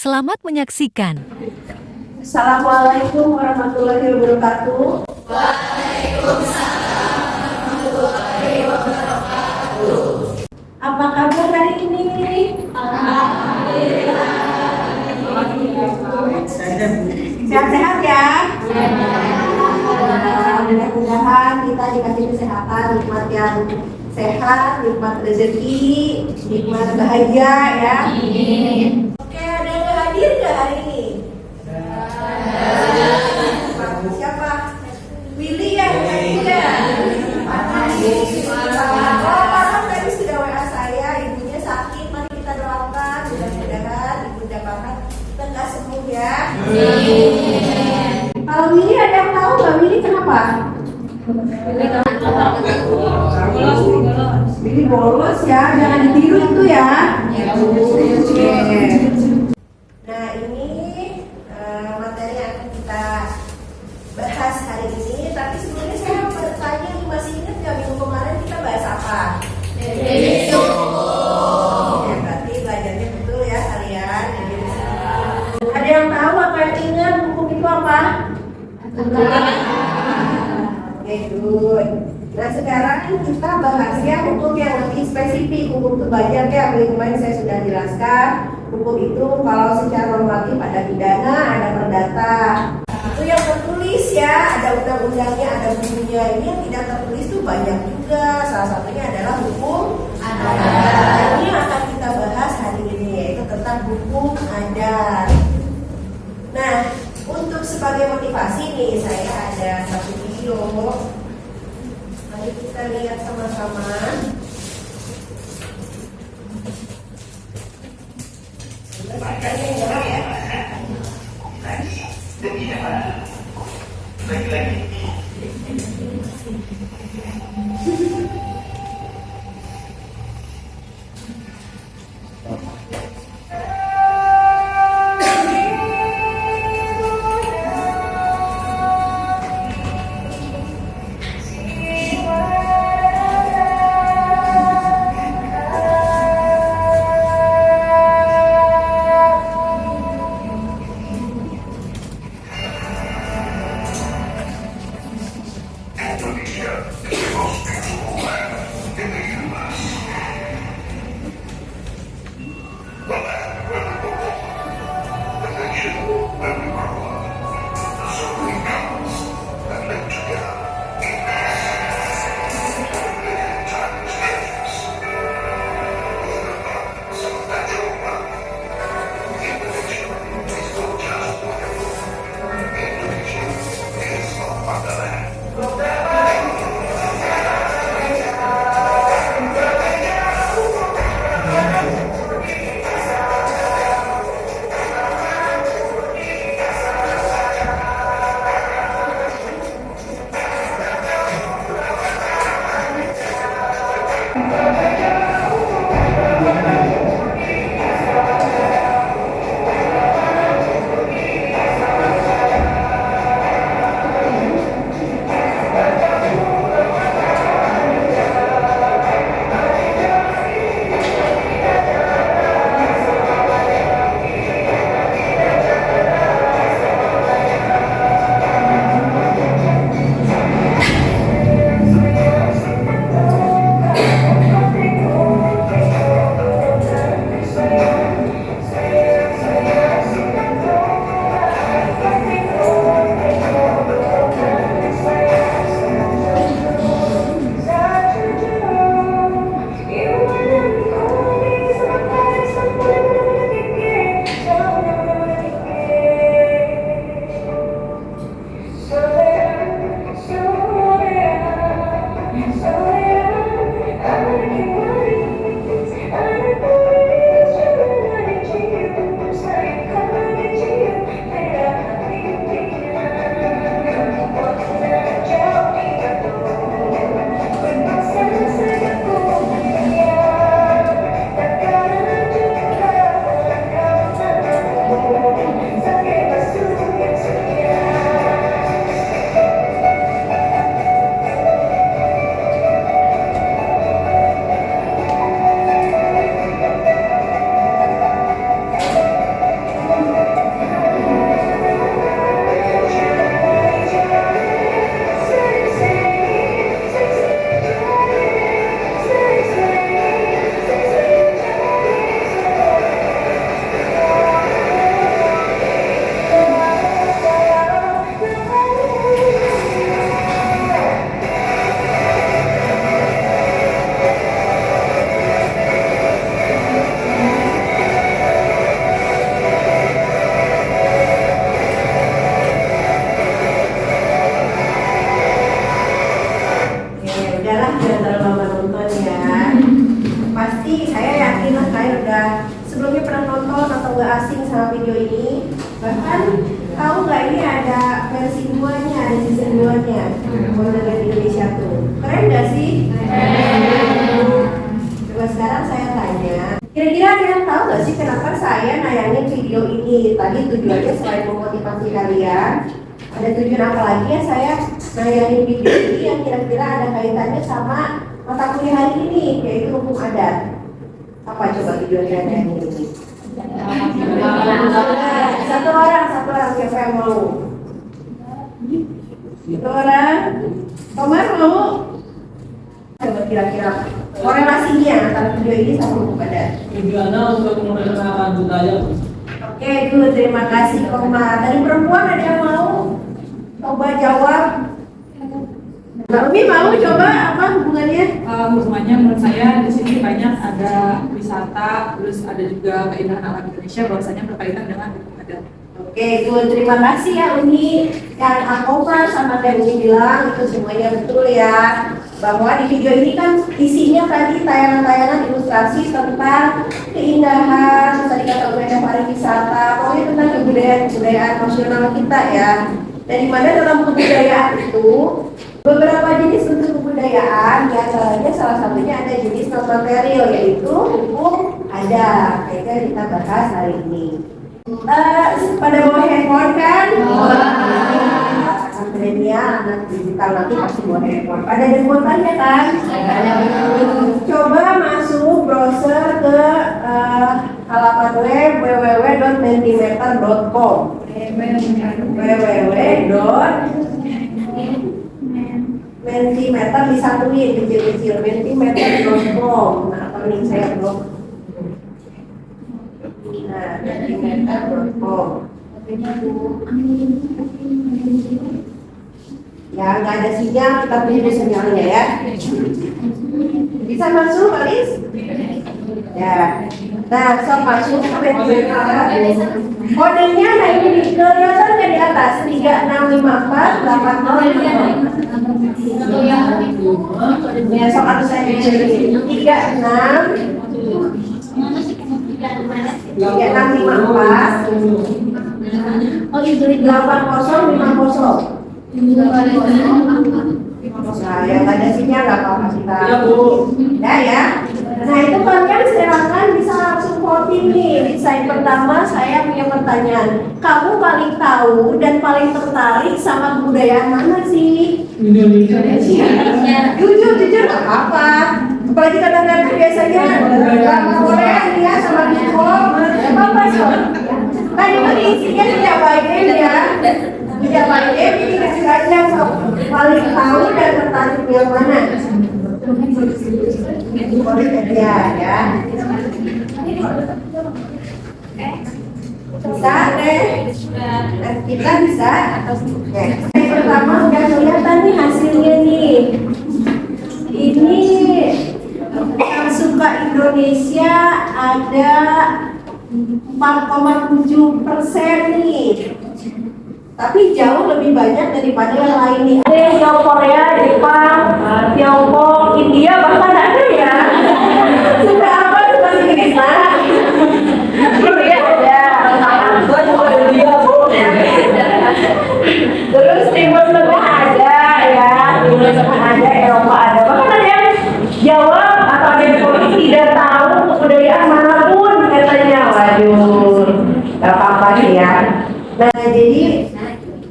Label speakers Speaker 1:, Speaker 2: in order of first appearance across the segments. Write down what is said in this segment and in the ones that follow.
Speaker 1: Selamat menyaksikan.
Speaker 2: Assalamualaikum warahmatullahi wabarakatuh. Apa kabar hari ini? Sehat-sehat ya? Mudah-mudahan kita dikasih kesehatan, nikmat yang sehat, nikmat rezeki, nikmat bahagia ya. Oke, ada yang hadir nggak hari ini? Siapa? Willy ya? Oh, Farhan tadi sudah WA saya, ibunya sakit, mari kita doakan, mudah-mudahan ibu Farhan lekas sembuh ya. Kalau Willy ada yang tahu nggak Willy kenapa? Willy bolos ya, jangan ditiru itu ya. Oke. Nah ini materi yang akan kita bahas hari ini. Tapi sebelumnya saya mau bertanya, masih ingat nggak minggu kemarin kita bahas apa? Ya, berarti belajarnya betul ya kalian. Ada yang tahu apa yang ingat hukum itu apa? Oke, good. Nah sekarang kita bahasnya hukum yang lebih spesifik. Hukum itu banyak ya, kemarin saya sudah jelaskan. Hukum itu kalau secara normatif ada pidana, ada perdata. Itu yang tertulis ya, ada undang-undangnya, ada bukunya. Ini yang tidak tertulis itu banyak juga. Salah satunya adalah hukum adat. Ini yang akan kita bahas hari ini, yaitu tentang hukum adat. Nah, untuk sebagai motivasi nih, saya ada satu video. Mari kita lihat sama-sama. Model Indonesia tuh. Keren gak sih? Coba sekarang saya tanya, kira-kira ada yang tahu gak sih kenapa saya nayangin video ini? Tadi tujuannya selain memotivasi kalian, ada tujuan apa lagi ya saya nayangin video ini yang kira-kira ada kaitannya sama mata kuliah hari ini, yaitu hukum adat. Apa coba tujuannya nayangin ini? Satu orang siapa yang mau? Satu orang. Komar mau? Coba kira-kira korelasinya antara video ini sama hukum adat.
Speaker 1: Tujuannya untuk memperkenalkan budaya.
Speaker 2: Oke, good. Terima kasih Komar. Dari perempuan ada yang mau coba jawab? Mbak Umi mau coba apa hubungannya?
Speaker 3: Hubungannya menurut saya di sini banyak ada wisata, terus ada juga keindahan alam Indonesia, bahwasanya berkaitan dengan hukum adat.
Speaker 2: Oke, good. Terima kasih ya Umi. Yang Komar sama Teh Umi bilang itu semuanya betul ya. Bahwa di video ini kan isinya tadi tayangan-tayangan ilustrasi tentang keindahan, tadi kata Umi ada pariwisata, pokoknya tentang kebudayaan nasional kita ya. Dan di mana dalam kebudayaan itu beberapa jenis bentuk kebudayaan, diantaranya salah satunya ada jenis non material yaitu hukum adat. Kayaknya kita bahas hari ini. Pada bawa handphone kan? Milenial, anak digital nanti pasti bawa handphone. Ada handphone kan? Coba masuk browser ke halaman web www.mentimeter.com www.mentimeter disatuin kecil-kecil mentimeter.com. Nah, apa nih saya blog? Nah, mentimeter.com. Ya, nggak ada sinyal, kita punya sinyalnya ya. Bisa masuk, Alis? Ya. Nah, so masuk ke Mentimeter. Kodenya, nah ini kelihatan di atas 365480. Ya, so atau saya bikin 36 3654 8050. Nah, yang ada sinyal nggak apa-apa kita. Ya. Nah, itu kalian silakan bisa langsung voting nih. Di slide pertama saya punya pertanyaan. Kamu paling tahu dan paling tertarik sama kebudayaan mana sih?
Speaker 1: Indonesia.
Speaker 2: Jujur nggak apa-apa. Apalagi kadang-kadang biasanya Korea ya sama K-pop, apa sih? Nah, itu isinya tidak baik ya. Tidak baik ini kasih aja paling tahu dan tertarik yang mana? Ya. Bisa deh. Kita bisa. Oke. Yang pertama udah kelihatan nih hasilnya nih. Ini yang suka Indonesia ada 4,7% nih. Tapi jauh lebih banyak daripada yang lain nih. Ada yang Korea, Jepang, Tiongkok, India bahkan ada ya. Suka apa? Suka Inggris lah. Korea ada. Terus Timur Tengah ada ya. Timur Tengah ada, Eropa ada. Bahkan ada yang jawab atau ada yang tidak tahu kebudayaan manapun katanya. Waduh, gak apa-apa sih ya. Nah, jadi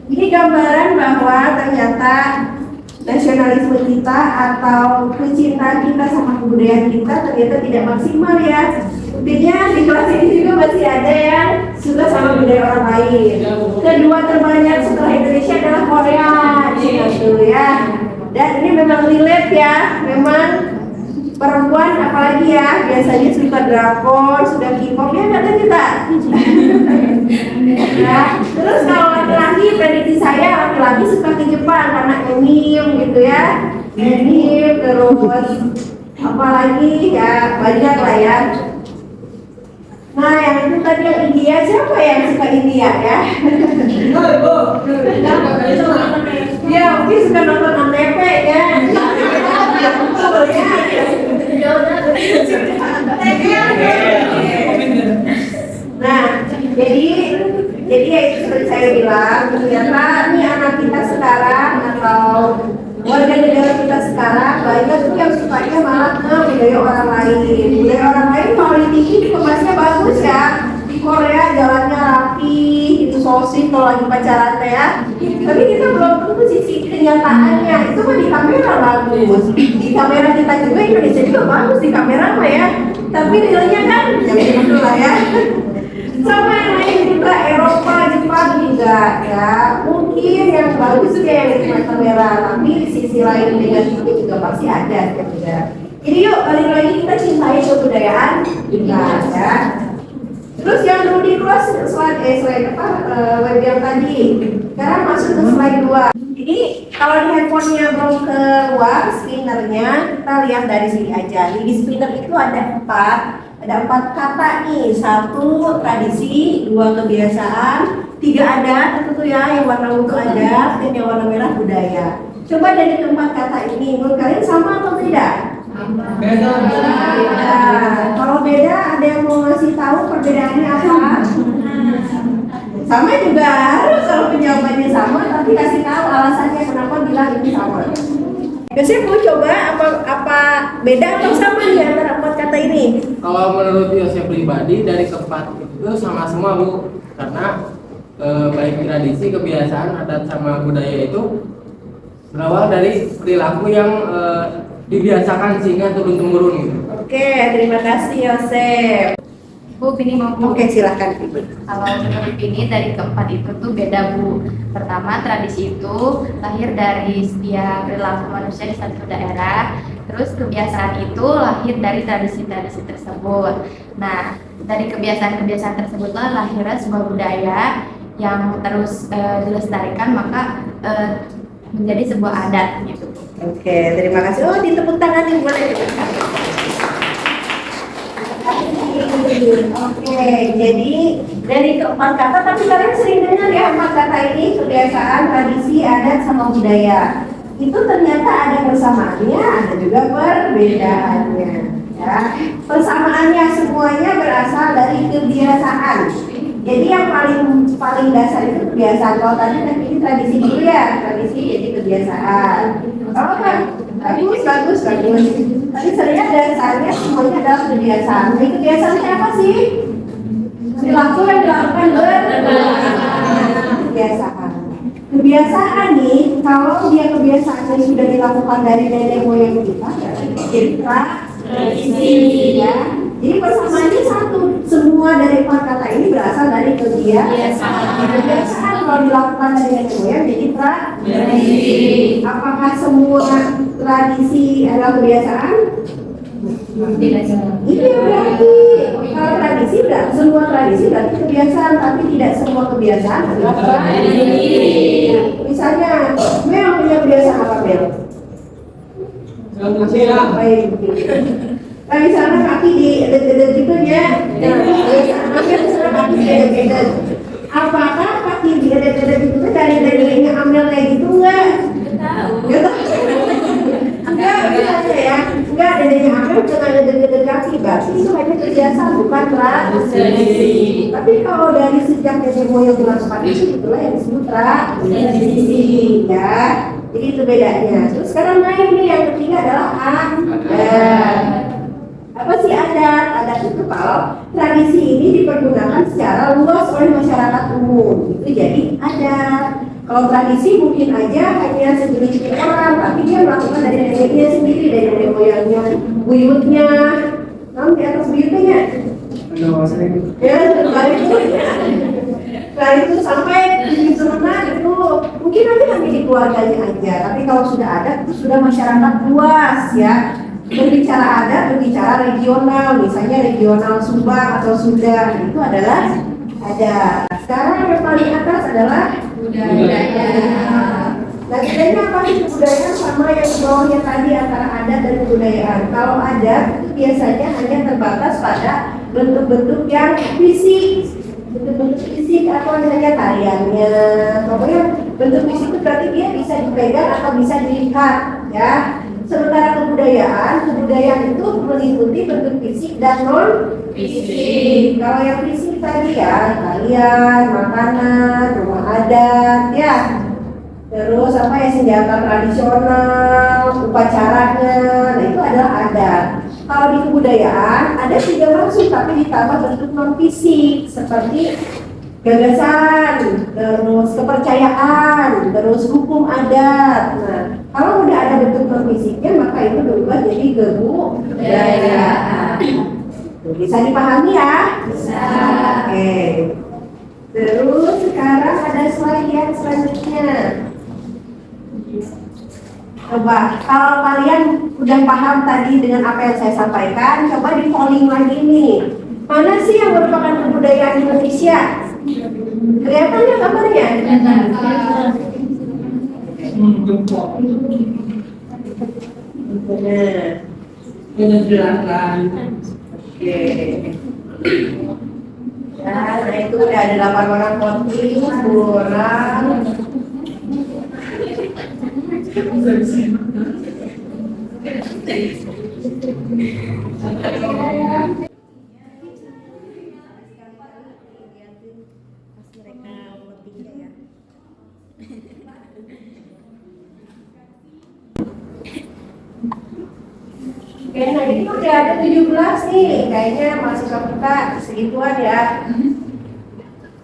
Speaker 2: ini gambaran bahwa ternyata nasionalisme kita atau kecintaan kita sama kebudayaan kita ternyata tidak maksimal ya. Buktinya di kelas ini juga masih ada yang suka sama budaya orang lain. Kedua terbanyak setelah Indonesia adalah Korea, gitu ya. Dan ini memang relate ya, memang perempuan apalagi ya biasanya suka drakor, suka K-pop ya kata kita. Ya, terus kalau laki-laki prediksi saya laki-laki suka ke Jepang karena anime gitu ya, anime terus apalagi ya banyak lah ya. Nah yang itu tadi yang India, siapa yang suka India ya? Ya mungkin suka nonton ANTV ya. Nah, jadi ya itu seperti saya bilang ternyata nih anak kita sekarang atau warga negara kita sekarang banyak tuh yang sukanya malah ke budaya orang lain. Budaya orang lain kalau di TV dikemasnya bagus ya. Di Korea jalannya rapi, itu sosis kalau lagi pacaran ya. Tapi kita belum tentu sisi kenyataannya. Itu mah di kamera bagus. Di kamera kita juga Indonesia juga bagus di kamera mah ya. Tapi realnya kan ya begitu lah ya. Sama yang lain juga Eropa, Jepang juga ya. Mungkin yang bagus juga yang di kamera, tapi di sisi lain negatifnya juga pasti ada ya. Jadi yuk balik lagi kita cintai kebudayaan kita ya. Terus yang dulu di kelas slide web yang tadi. Sekarang masuk ke slide 2. Jadi kalau di handphonenya belum keluar spinnernya, kita lihat dari sini aja. Di spinner itu ada 4 kata nih. 1 tradisi, 2 kebiasaan, 3 adat, tentu ya yang warna ungu adat, dan yang warna merah budaya. Coba dari keempat kata ini, menurut kalian sama atau tidak?
Speaker 1: Beda.
Speaker 2: Kalau beda, ada yang mau ngasih tahu perbedaannya apa? Sama juga harus kalau penjawabannya sama, tapi kasih tahu alasannya kenapa bilang ini sama. Biasanya mau coba apa beda atau sama nih antara 4 kata ini?
Speaker 4: Kalau menurut Yosef pribadi dari keempat itu sama semua Bu, karena baik tradisi, kebiasaan, adat sama budaya itu berawal dari perilaku yang dibiasakan sehingga turun temurun gitu.
Speaker 2: Oke, terima kasih Yosef.
Speaker 5: Bu, ini mau
Speaker 2: Oke, silahkan Ibu.
Speaker 5: Kalau menurut ini dari keempat itu tuh beda Bu. Pertama, tradisi itu lahir dari setiap perilaku manusia di satu daerah. Terus kebiasaan itu lahir dari tradisi-tradisi tersebut. Nah, dari kebiasaan-kebiasaan tersebutlah lahirnya sebuah budaya yang terus dilestarikan maka menjadi sebuah adat gitu.
Speaker 2: Oke, terima kasih. Oh, ditepuk tangan nih boleh. Oke, jadi dari keempat kata, tapi kalian sering dengar ya 4 kata ini, kebiasaan, tradisi, adat, sama budaya. Itu ternyata ada persamaannya, ada juga perbedaannya. Ya, persamaannya semuanya berasal dari kebiasaan. Jadi yang paling dasar itu kebiasaan. Kalau tadi kan ini tradisi dulu ya, tradisi jadi kebiasaan. Oh kan, bagus. Tadi sebenarnya dasarnya semuanya adalah kebiasaan. Jadi kebiasaan apa sih? Perilaku yang dilakukan kebiasaan. Kebiasaan nih, kalau dia kebiasaannya sudah dilakukan dari nenek moyang kita, jadi tradisi ya. Jadi persamaannya satu, semua dari 4 kata ini berasal dari kebiasaan. Kebiasaan kalau dilakukan dari nenek moyang jadi tradisi. Apakah semua tradisi adalah kebiasaan? Iya berarti kalau tradisi berarti semua tradisi berarti kebiasaan, tapi tidak semua kebiasaan adalah tradisi. Misalnya, Mel punya kebiasaan apa Mel? Baik. Nah, misalnya kaki diedek-edek gitu ya. Misalnya kaki diedek-edek. Apakah kaki diedek-edek itu dari neneknya Amel kayak gitu enggak? Enggak tahu. Enggak, misalnya ya. Enggak, neneknya Amel dengan edek-edek kaki, berarti itu hanya kebiasaan bukan tradisi. Tapi kalau dari sejak nenek moyang melakukan itulah yang disebut tradisi ya. Jadi itu bedanya. Terus sekarang naik nih yang ketiga adalah adat. Apa sih adat? Adat itu kalau tradisi ini dipergunakan secara luas oleh masyarakat umum, itu jadi adat. Kalau tradisi mungkin aja hanya segelintir orang, tapi dia melakukan dari neneknya sendiri, dari nenek moyangnya, buyutnya. Kamu di atas buyutnya? Ya, setelah itu sampai di sana itu mungkin nanti hanya di keluarganya aja, tapi kalau sudah ada itu sudah masyarakat luas ya. Berbicara adat, berbicara regional, misalnya regional Subang atau Sunda, itu adalah adat. Sekarang yang paling atas adalah budaya. Nah, bedanya apa sih kebudayaan sama yang di bawahnya tadi antara adat dan kebudayaan? Kalau adat itu biasanya hanya terbatas pada bentuk-bentuk yang fisik, bentuk-bentuk fisik atau misalnya tariannya. Pokoknya bentuk fisik itu berarti dia bisa dipegang atau bisa dilihat, ya. Sementara kebudayaan itu meliputi bentuk fisik dan non fisik. Kalau yang fisik tadi ya, tarian, makanan, rumah adat, ya. Terus apa ya, senjata tradisional, upacaranya, nah itu adalah adat. Kalau di kebudayaan ada 3 maksud tapi ditambah bentuk non fisik seperti gagasan, terus kepercayaan, terus hukum adat. Nah, kalau udah ada bentuk non fisiknya maka itu berubah jadi kebudayaan. Bisa dipahami ya? Bisa. Oke. Terus sekarang ada slide yang selanjutnya. Coba, kalau kalian udah paham tadi dengan apa yang saya sampaikan, coba di polling lagi nih. Mana sih yang merupakan kebudayaan Indonesia? Kelihatan ya gambarnya?
Speaker 1: Penjelasan.
Speaker 2: Oke. Ya, nah itu udah ada 8 orang voting, kurang. Oke, nah ini udah ada 17 nih, kayaknya mahasiswa kita segituan ya.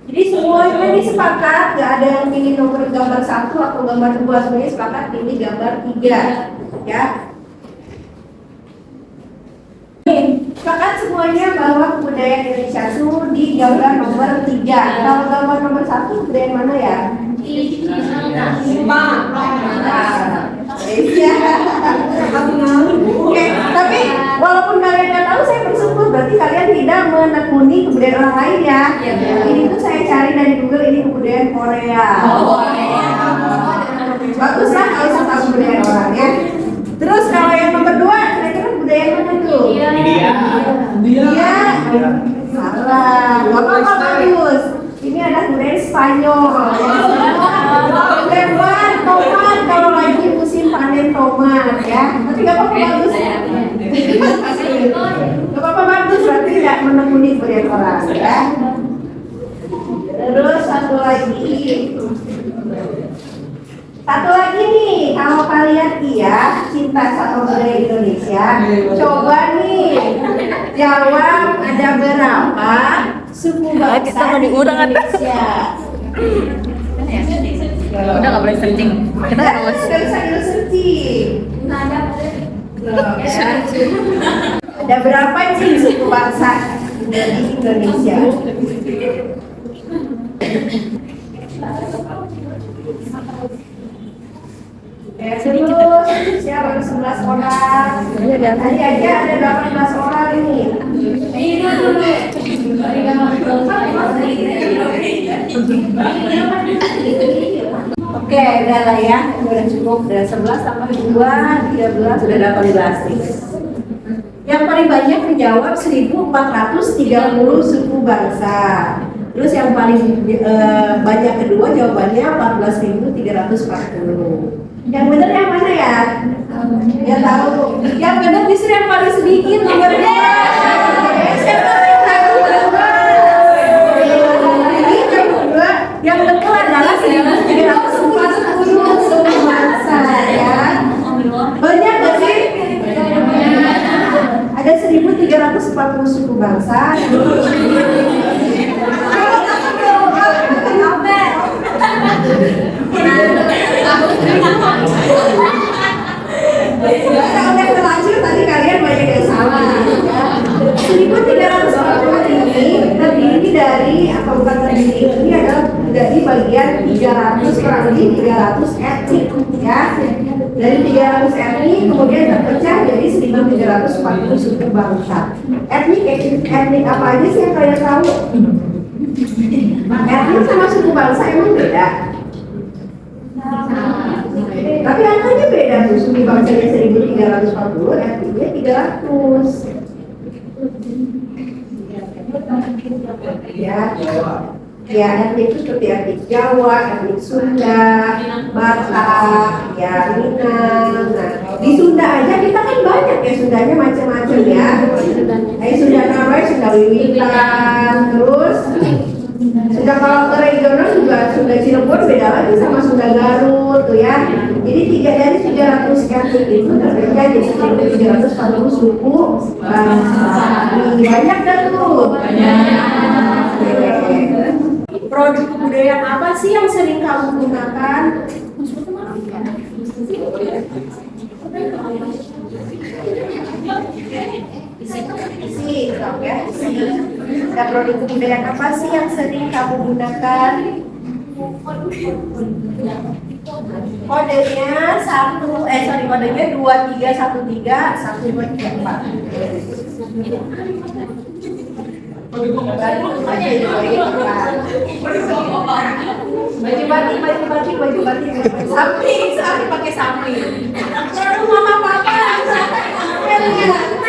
Speaker 2: Jadi semuanya ini sepakat, nggak ada yang pilih nomor gambar 1 atau gambar 2, semuanya sepakat pilih gambar 3, ya. Sepakat semuanya bahwa kebudayaan Indonesia itu di gambar nomor 3. Kalau gambar nomor 1 kebudayaan mana ya? Oke, tapi walaupun kalian nggak tahu, saya bersyukur berarti kalian tidak menekuni kebudayaan orang lain ya. Ini tuh saya cari dari Google, ini kebudayaan Korea. Bagus lah kalau saya tahu kebudayaan orang ya. Terus kalau yang nomor 2, kira-kira kebudayaan mana tuh? India. Salah. Bapak bagus. Ini ada kebudayaan Spanyol. Lebar tomat kalau lagi musim panen tomat ya. Tapi nggak apa-apa bagus. Nggak apa-apa bagus, berarti nggak menekuni kebudayaan orang ya. Terus satu lagi nih, kalau kalian iya cinta sama budaya Indonesia, coba nih jawab ada berapa suku bangsa di Indonesia.
Speaker 3: Udah nggak boleh searching. Kita harus.
Speaker 2: Nggak bisa searching. Ada berapa sih suku bangsa di Indonesia? Terus siapa 11 orang? Tadi aja ada 18 orang ini. Oke, udah lah ya, udah cukup, udah 11 tambah 2, 13, sudah 18 nih. Yang paling banyak menjawab 1430 suku bangsa. Terus yang paling banyak kedua jawabannya 14.340. Yang benar yang mana ya? Ya tahu. Yang benar justru yang paling sedikit nomornya. Yang betul adalah 1.340 suku bangsa ya. Banyak gak sih? Ada 1.340 suku bangsa. Udah terlanjur tadi kalian banyak yang salah ya. 1.340 ini terdiri dari, atau bukan terdiri, ini adalah dari bagian 300 kurang lebih 300 etnik ya. Dari 300 etnik kemudian terpecah jadi 1.340 suku bangsa. Etnik apa aja sih yang kalian tahu? Etnik sama suku bangsa emang beda. Tapi angkanya beda tuh, suku bangsanya 1.340, etniknya 300. Ya, etnik itu seperti etnik Jawa, etnik Sunda, Batak, ya Minang. Nah, Di Sunda aja kita kan banyak ya, Sundanya macam-macam ya. Sunda Norway, Sunda Wiwitan, terus Sunda kalau ke regional juga Sunda Cirebon beda lagi sama Sunda Garut tuh ya. Jadi dari 300 sekian itu terbagi jadi 340 suku bangsa. Banyak dah tuh. Produk kebudayaan apa sih yang sering kamu gunakan? Isi, ya. Ada produk kebudayaan apa sih yang sering kamu gunakan? Kodenya kodenya 23131234. Baju batik, samping pakai samping. Kalau mama papa,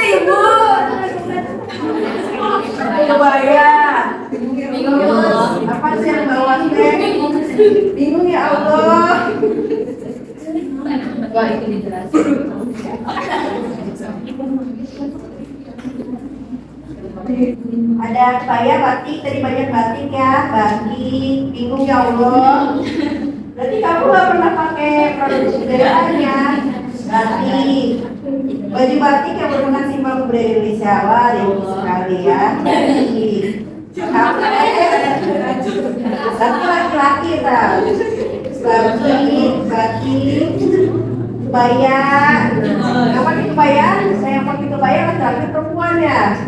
Speaker 2: ibu. Kebaya. Bingung. Apa sih yang bawa teh? Bingung ya Allah.
Speaker 5: Wah, itu dijelasin.
Speaker 2: Ada kebaya, batik, tadi banyak batik ya, batik, bingung ya Allah. Berarti kamu nggak pernah pakai produk kebudayaan ya, batik, baju batik yang merupakan simbol budaya Indonesia. Wah, ini sekali ya. Tapi laki-laki tau, batik, kebaya. Yang pakai kebaya, saya pakai kebaya laki-laki perempuan ya.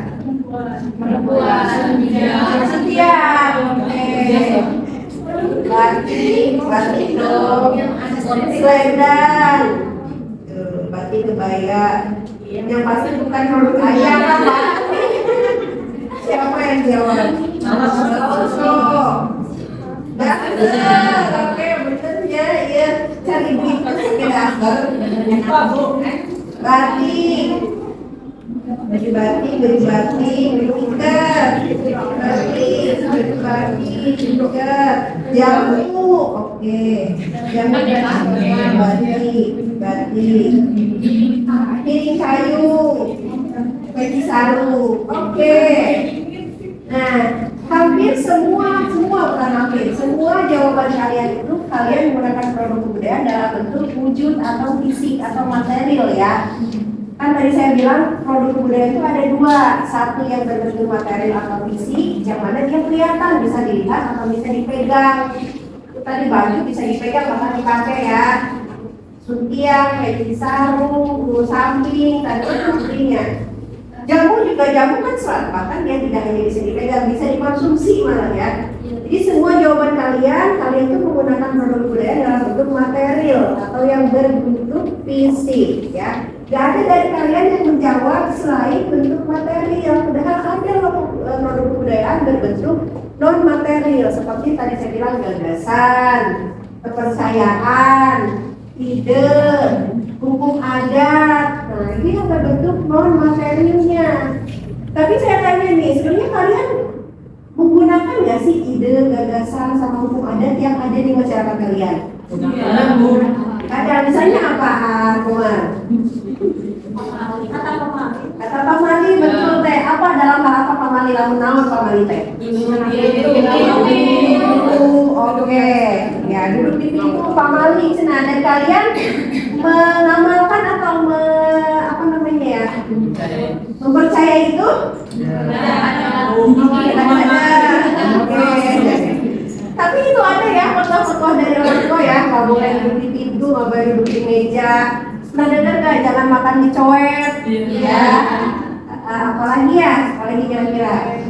Speaker 2: Setiap batik dong, selendang, batik kebaya. Yang pasti bukan produk ayam apa? Siapa yang jawab? Oke, bener ya, ya. Cari duit batik. Baju batik, jamu, oke, jamu batik, piring kayu, peci saru, oke. Nah, hampir semua jawaban kalian itu kalian menggunakan produk kebudayaan dalam bentuk wujud atau fisik atau material ya. Kan tadi saya bilang produk kebudayaan itu ada dua, satu yang berbentuk material atau fisik, yang mana dia kelihatan bisa dilihat atau bisa dipegang. Itu tadi baju bisa dipegang bahkan dipakai ya, suntiang, peci sarung, bulu samping, tadi itu buktinya. Jamu kan serat, bahkan dia tidak hanya bisa dipegang, bisa dikonsumsi malah ya. Jadi semua jawaban kalian itu menggunakan produk kebudayaan dalam bentuk material atau yang berbentuk fisik ya. Gak ada dari kalian yang menjawab selain bentuk material. Padahal ada produk kebudayaan berbentuk non material seperti tadi saya bilang gagasan, kepercayaan, ide, hukum adat. Nah ini yang berbentuk non materialnya. Tapi saya tanya nih, sebenarnya kalian menggunakan nggak sih ide, gagasan, sama hukum adat yang ada di masyarakat kalian? Ada misalnya apa, Kumar? Kata pamali, betul teh. Apa dalam hal apa pamali? Lamun naon pamali teh? Oke, ya duduk di pintu pamali. Nah, dan kalian mengamalkan atau mempercaya itu? Tapi itu ada ya fatwa-fatwa dari orang tua ya, nggak boleh duduk di pintu, nggak boleh duduk di meja. Pernah dengar nggak jangan makan di coet? Ya. Apalagi kira-kira?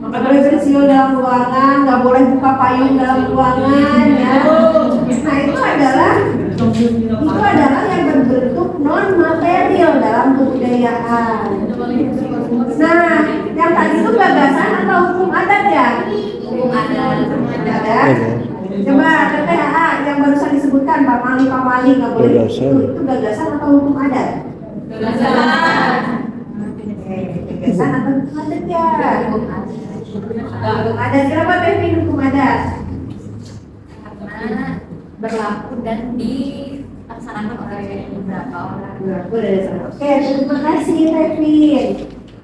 Speaker 2: Nggak boleh bersiul dalam ruangan, nggak boleh buka payung dalam ruangan ya. Nah itu adalah yang berbentuk non material dalam kebudayaan. Nah, yang tadi itu gagasan atau hukum adat ya? Hukum adat. Coba TTHA yang barusan disebutkan pamali nggak boleh itu gagasan atau hukum adat? Gagasan. Gagasan atau hukum adat ya? Hukum adat. Kenapa Kevin hukum adat?
Speaker 5: Karena berlaku dan dilaksanakan oleh beberapa orang.
Speaker 2: Oke, terima kasih Revin.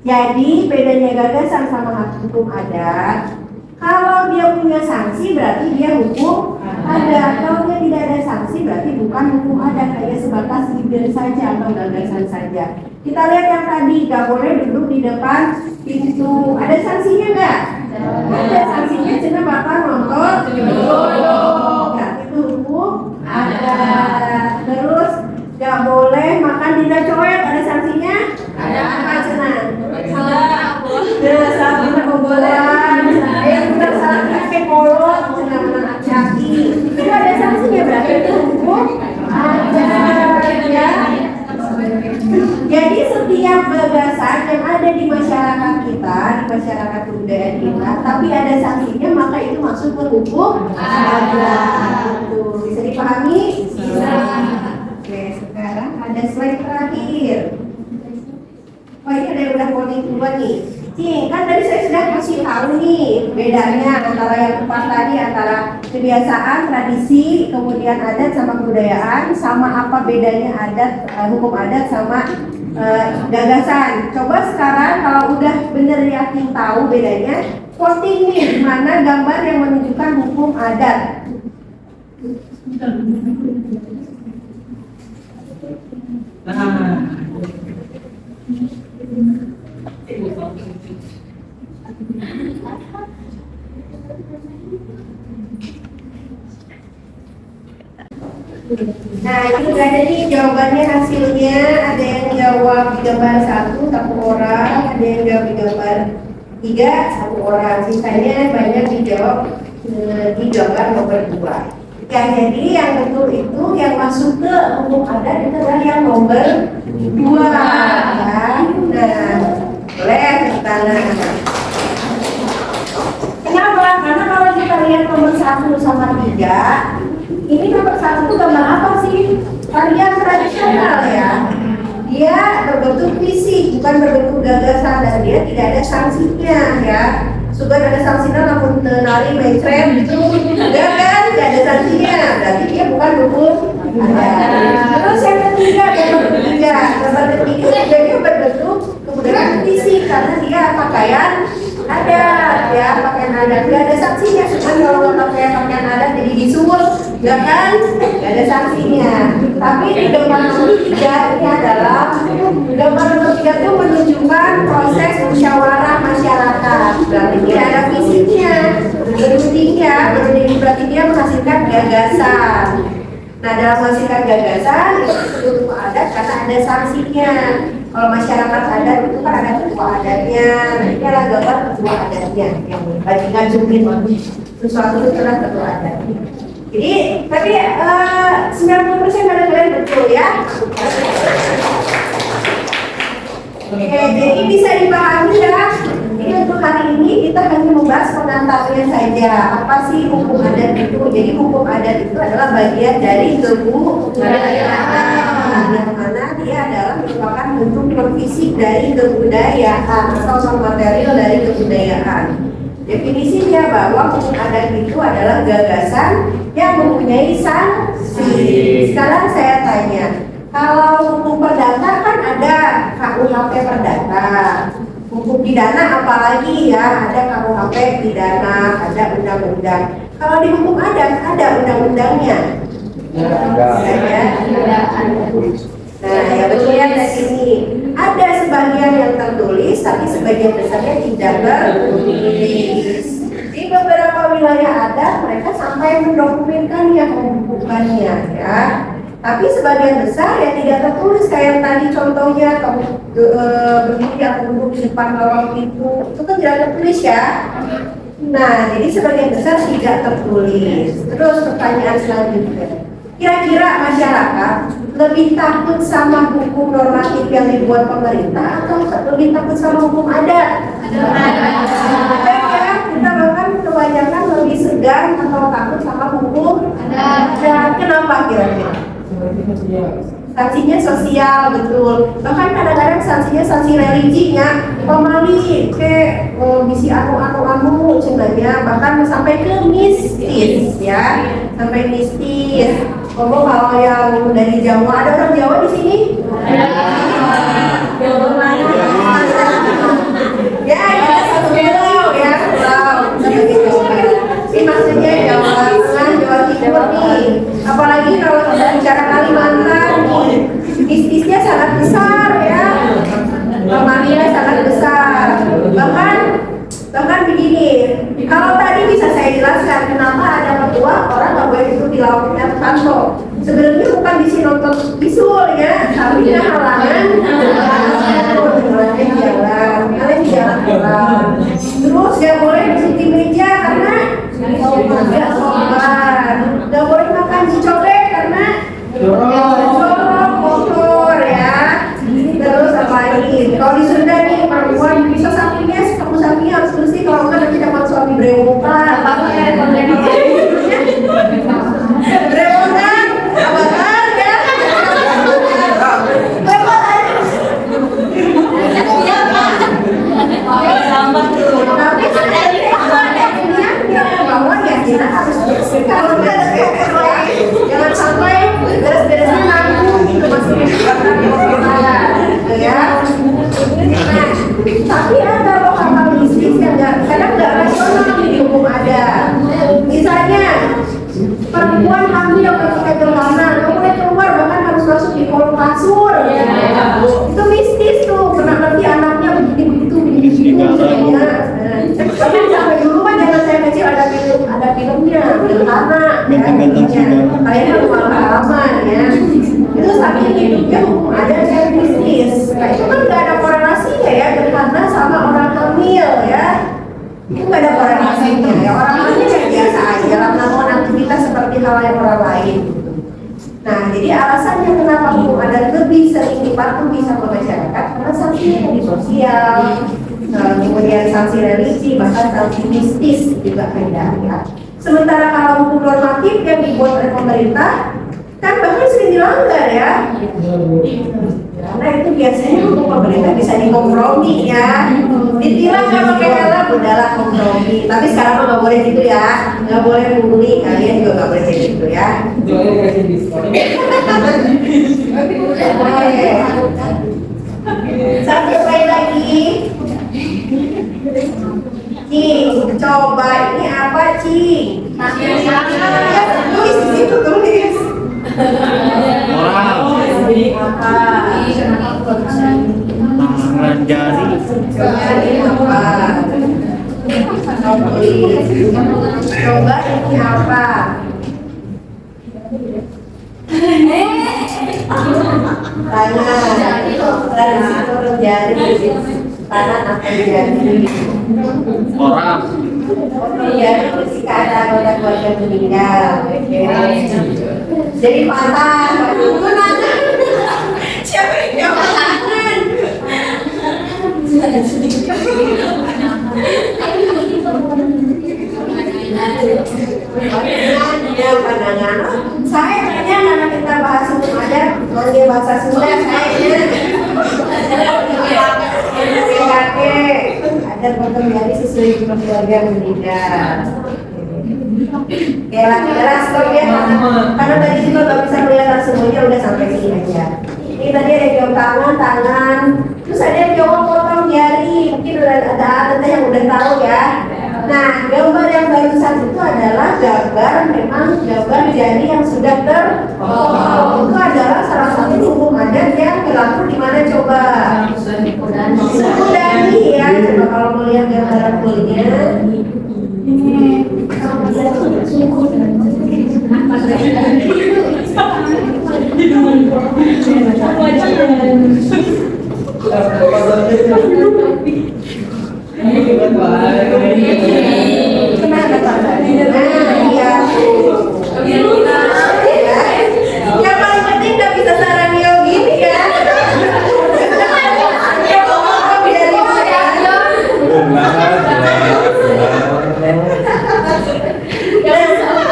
Speaker 2: Jadi bedanya gagasan sama hukum adat, kalau dia punya sanksi berarti dia hukum adat. Kalau dia tidak ada sanksi berarti bukan hukum adat, hanya sebatas ide saja atau gagasan saja. Kita lihat yang tadi, gak boleh duduk di depan pintu. Ada sanksinya nggak? Ada sanksinya, cina bakal nonton. Berarti itu hukum adat. Terus gak boleh makan di coet, ada sanksinya? Ada. Apa cina? Salah pengobatan. Yang udah salah pakai kolot, cina menang hati-hati. Itu ada sanksinya, berarti itu hukum adat ya. Jadi setiap gagasan yang ada di masyarakat kita, di masyarakat kebudayaan kita, tapi ada sanksinya, maka itu masuk ke hukum adat. Bisa dipahami? Bisa. Oke, sekarang ada slide terakhir. Oh, ini ada yang udah polling dua nih. Kan tadi saya sudah kasih tahu nih bedanya antara yang empat tadi, antara kebiasaan, tradisi, kemudian adat sama kebudayaan, sama apa bedanya adat, hukum adat sama gagasan. Coba sekarang kalau udah bener yakin tahu bedanya, voting nih mana gambar yang menunjukkan hukum adat. Nah, ini udah ada nih jawabannya, hasilnya. Ada yang jawab di gambar 1 orang, ada yang jawab di gambar 3 orang. Sisanya banyak dijawab di gambar nomor 2. Ya, jadi yang betul itu yang masuk ke hukum adat itu adalah yang nomor 2 ya. Nah, boleh kita lihat. Kenapa? Karena kalau kita lihat nomor 1 sama 3, ini nomor 1 itu gambar apa sih? Tarian tradisional ya. Dia berbentuk fisik, bukan berbentuk gagasan, dan dia tidak ada sanksinya ya. Sudah ada sanksinya namun tenari mainstream itu enggak kan? Tidak ada sanksinya, berarti dia bukan hukum adat. Terus yang ketiga, gambar ketiga dia berbentuk kebudayaan fisik karena dia pakaian adat ya, pakaian adat. Tidak ada sanksinya, cuma kalau nggak pakai pakaian adat jadi disuul, enggak kan? Tidak ada sanksinya. Tapi di gambar nomor 3 ini adalah gambar nomor 3 itu menunjukkan proses musyawarah masyarakat. Berarti tidak ada fisiknya, berarti dia menghasilkan gagasan. Nah, dalam menghasilkan gagasan itu disebut hukum adat karena ada sanksinya. Kalau masyarakat adat itu kan ada ketua adatnya. Nah, ini adalah gambar ketua adatnya yang bagi ngajuin sesuatu itu adalah ketua adat. Jadi, tapi 90% dari kalian betul ya. Oke, jadi bisa dipahami ya. Ini untuk hari ini kita hanya membahas pengantarnya saja. Apa sih hukum adat itu? Jadi hukum adat itu adalah bagian dari kebudayaan, yang mana dia adalah merupakan bentuk non-fisik dari kebudayaan atau non-material dari kebudayaan. Definisinya bahwa hukum adat itu adalah gagasan yang mempunyai sanksi. Sekarang saya tanya, kalau hukum perdata kan ada KUHP perdata, hukum pidana apalagi ya, ada KUHP pidana, ada undang-undang. Kalau di hukum adat ada undang-undangnya. Nah, ya betul ya di sini. Ada sebagian yang tertulis, tapi sebagian besarnya tidak tertulis. Di beberapa wilayah adat mereka sampai mendokumenkannya, membukukannya ya. Tapi sebagian besar yang tidak tertulis, kayak yang tadi contohnya kamu berdiri atau duduk di depan lorong pintu, itu kan tidak tertulis ya. Nah, jadi sebagian besar tidak tertulis. Terus pertanyaan selanjutnya, kira-kira masyarakat lebih takut sama hukum normatif yang dibuat pemerintah atau lebih takut sama hukum adat? Ya, kita bahkan kebanyakan lebih segan atau takut sama hukum adat. Kenapa kira-kira? sanksinya sosial, betul. Bahkan kadang-kadang sanksinya sanksi religinya, pemali ke misi anu sebenarnya, bahkan sampai ke mistis ya, sampai mistis. Kalau yang dari Jawa, ada orang Jawa di sini? Ya, kita satu pulau ya, pulau sebagai Jawa. Ini maksudnya Jawa Tengah, Jawa Timur nih. Apalagi kalau kita bicara Kalimantan nih, mistisnya sangat besar ya, pemalinya sangat besar. Bahkan begini, kalau tadi bisa saya jelaskan kenapa ada petua orang nggak boleh itu di laut Tanto. Sebenarnya bukan di sini nonton bisul ya, tapi halangan kalian jalan. Terus nggak boleh di meja karena nggak sopan. Nggak boleh makan cicobek karena jorok, kotor ya. Terus apa lagi? Kalau di Sunda nih perempuan bisa sapinya, kamu sapinya harus bersih, kalau nggak nanti dapat suami brewokan. Brewokan, apaan ya? Tapi bahwa ya kita harus bersih. Kalau nggak jangan sampai beres-beresnya nanggung itu masih ya. Nah, tapi ada loh hal-hal mistis yang kadang nggak rasional di hukum ada. Misalnya perempuan hamil ketika gerhana nggak boleh keluar, bahkan harus masuk di kolong kasur. Itu mistis tuh, pernah nanti anaknya begitu ya. Tapi sampai dulu kan zaman saya kecil ada filmnya gerhana ya. Kalian harus pengalaman ya. Itu saking hidupnya hukum ada yang mistis. Nah itu kan nggak ada korelasinya ya, gerhana sama orang hamil ya. Itu nggak ada korelasinya ya. Orang hamil ya biasa aja, melakukan aktivitas seperti hal yang orang lain. Nah jadi alasannya kenapa hukum adat lebih sering dipatuhi sama masyarakat karena sanksinya dari sosial, kemudian sanksi religi, bahkan sanksi mistis juga ada ya. Sementara kalau hukum normatif yang dibuat oleh pemerintah kan bahkan sering dilanggar ya. Karena itu biasanya hukum pemerintah bisa dikompromi ya. Ditilang nggak pakai helm, udahlah kompromi. Tapi sekarang mah nggak boleh gitu ya, nggak boleh pungli, kalian juga nggak boleh kayak gitu ya.
Speaker 1: Boleh kasih diskon.
Speaker 2: Satu slide lagi. Cing, coba ini apa Cing? Tulis di situ, tulis. Apa?
Speaker 4: Tangan jari.
Speaker 2: Jari apa? Tulis. Coba ini apa? Tangan. Dari situ jari. Tangan atau jari?
Speaker 4: Orang.
Speaker 2: Jari bersih keadaan roda keluarga meninggal. Jadi patah. Siapa yang jawab tangan? Pandangan. Saya kayaknya karena kita bahas hukum adat, dia bahasa Sunda kayaknya. Kakek ada potong jari sesuai dengan keluarga meninggal. Jelas kok ya, karena tadi juga nggak bisa melihat semuanya, udah sampai sini aja. Ini tadi ada jawab tangan, terus ada yang jawab potong jari, mungkin udah ada yang udah tahu ya. Nah, gambar yang barusan itu adalah memang gambar jari yang sudah terpotong. Itu adalah salah satu hukum adat yang berlaku di mana coba? Suku Dani ya. Coba kalau mau lihat gambaran fullnya. Yang paling penting nggak bisa saran yogi ya.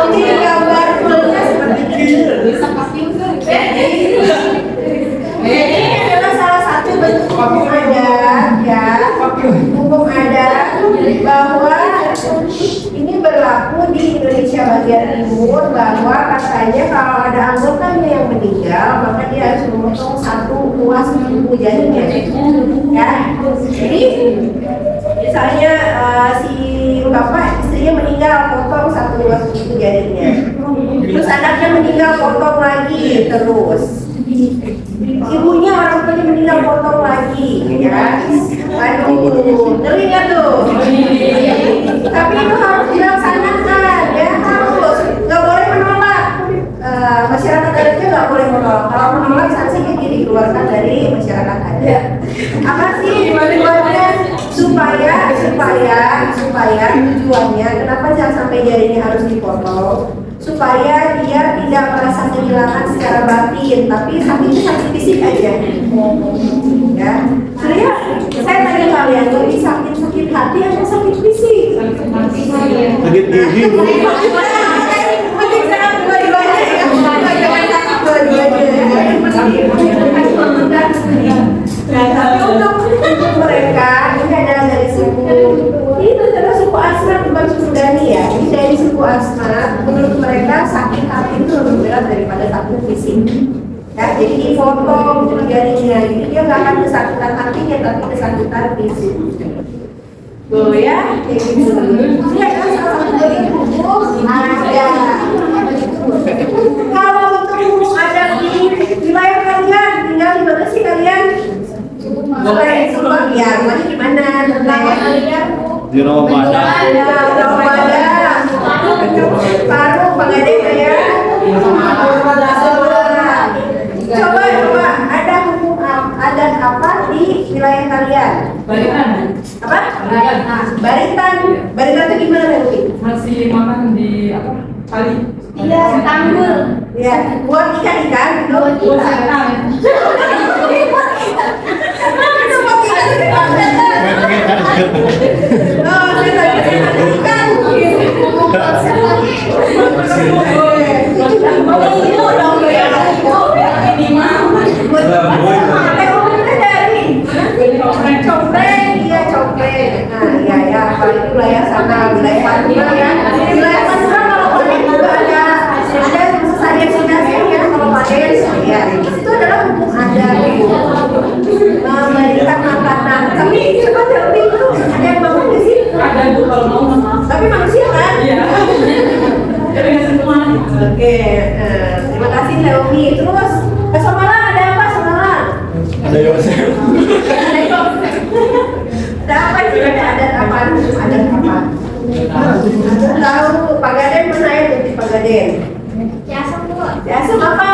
Speaker 2: Ini gambar fullnya seperti ini. biasanya kalau ada anggotanya yang meninggal, maka dia harus memotong satu ruas buku jarinya. Ya, jadi misalnya si bapak istrinya meninggal, potong satu ruas buku jarinya. Terus anaknya meninggal, potong lagi terus. Ibunya orang tuanya meninggal, potong lagi, ya. Aduh, ngeri nggak tuh? Tapi itu harus dilaksanakan, ya harus. Nggak boleh menolak. Masyarakat adatnya nggak boleh menolak. Kalau menolak sanksi dikeluarkan dari masyarakat adat. Apa sih tujuannya? Supaya tujuannya kenapa jangan sampai jarinya harus dipotong? Supaya dia tidak merasa kehilangan secara batin, tapi sakit fisik aja. Ya, sebenarnya saya tanya kalian, lebih sakit hati atau sakit fisik?
Speaker 6: Sakit gigi.
Speaker 2: Nah, tapi untuk mereka ini adalah dari suku, itu adalah suku Asmat, bukan suku Dani ya. Ini dari suku Asmat. Menurut mereka sakit hati itu lebih berat daripada sakit fisik. Ya, jadi dipotong jarinya, jadi dia nggak akan kesakitan hatinya, tapi kesakitan fisik. Tuh ya, kayak gitu. Ya, salah satu dari hukum ada. Kalau untuk hukum ada di wilayah kalian, tinggal di mana sih kalian? Wilayah Subang ya, rumahnya di mana? Wilayah kalian?
Speaker 6: Di Ramadan.
Speaker 2: Paru, Pegadaian ya. Coba ada hukum adat apa di wilayah kalian?
Speaker 3: Baritan.
Speaker 2: Apa? Baritan itu gimana nanti?
Speaker 3: Masih makan di apa? Kali.
Speaker 5: Iya, tanggul.
Speaker 2: Ya, buat ikan itu.
Speaker 5: Buat ikan.
Speaker 2: Coklat. Nah, ya, apalagi wilayah sana, wilayah Pantura ya. Wilayah Pantura kalau panen juga ada saya kalau panen ya. Itu adalah hukum adat. Memberikan makanan. Tapi seperti itu ada yang bangun di sini.
Speaker 3: Ada Bu kalau mau.
Speaker 2: Tapi manusia kan?
Speaker 3: Iya. Jadi nggak semua.
Speaker 2: Oke, terima kasih Helmi. Terus ke Somalang ada apa Somalang?
Speaker 6: Ada Yosef.
Speaker 2: Ada apa sih? Ada apa? Ada apa? Tahu Pegadaian mana ya di Pegadaian?
Speaker 5: Biasa Bu.
Speaker 2: Biasa apa?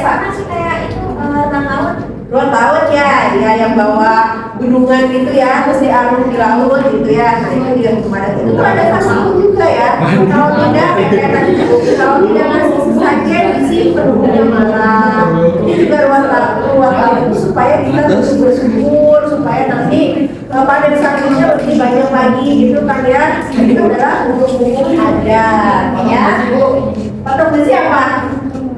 Speaker 5: Sama sih kayak itu ruang laut.
Speaker 2: Ruang laut ya, yang bawa gunungan gitu ya, terus diarung di laut gitu ya. Nah itu juga kemarin itu tuh ada sama juga ya. Kalau tidak, kalau tidak masih sesajen disimpan hukumnya malam. Ini juga ruang laut supaya kita terus bersubur, supaya nanti panen sapinya lebih banyak lagi gitu kan ya. Itu adalah hukum-hukum adat ya. Potong besi apa?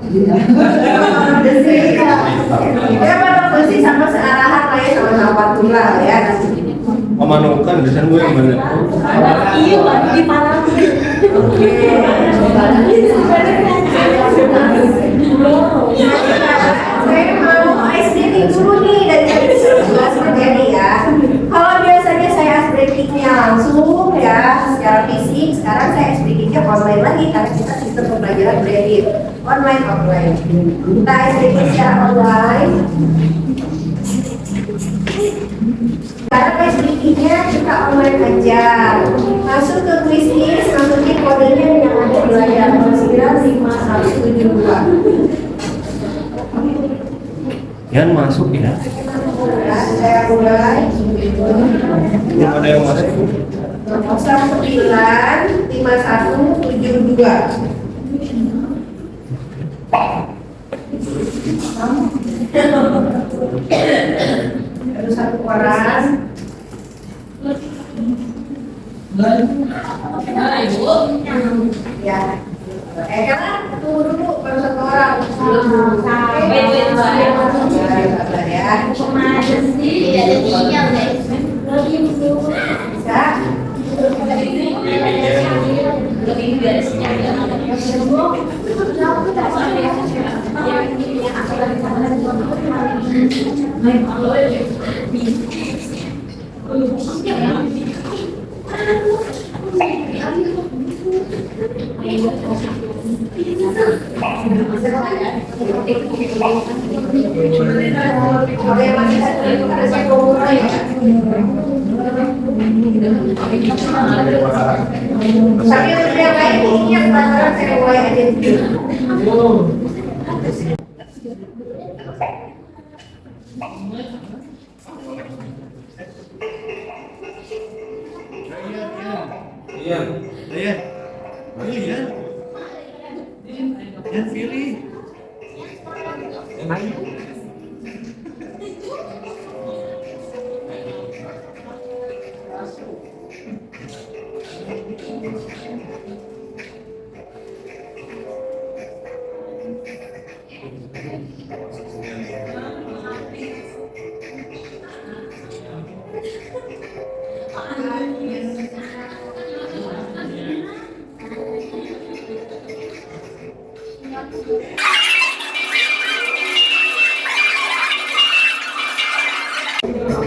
Speaker 2: Potong besi. Ya potong besi sama searahan lah ya, sama Pantura ya.
Speaker 6: Memanukan desain gue yang mana?
Speaker 5: Iya, di Malang.
Speaker 2: Oke. Saya mau ice breaking dulu nih dari tadi sudah terjadi ya. Kalau biasanya saya ice breakingnya langsung ya secara fisik, sekarang saya ice breakingnya online lagi karena kita sistem pembelajaran blended online offline. Kita ice breaking secara online. Karena ice breakingnya kita online aja. Masuk ke kuisnis, masukin kodenya yang ada di layar 9172.
Speaker 6: Yan masuk ya.
Speaker 2: Saya mulai.
Speaker 6: Belum ada yang masuk.
Speaker 2: 095172. Baru satu orang. Ya. Kan tunggu dulu baru satu orang. Sabar ya.
Speaker 5: Kemarin sih ada 3 guys.
Speaker 2: Bisa.
Speaker 5: Lebih dari senyap.
Speaker 2: Oke, masih ada satu orang ya. Tapi untuk yang lain ini yang penasaran saya mulai aja dulu.
Speaker 6: Iya. Iya. Iya. Yang pilih.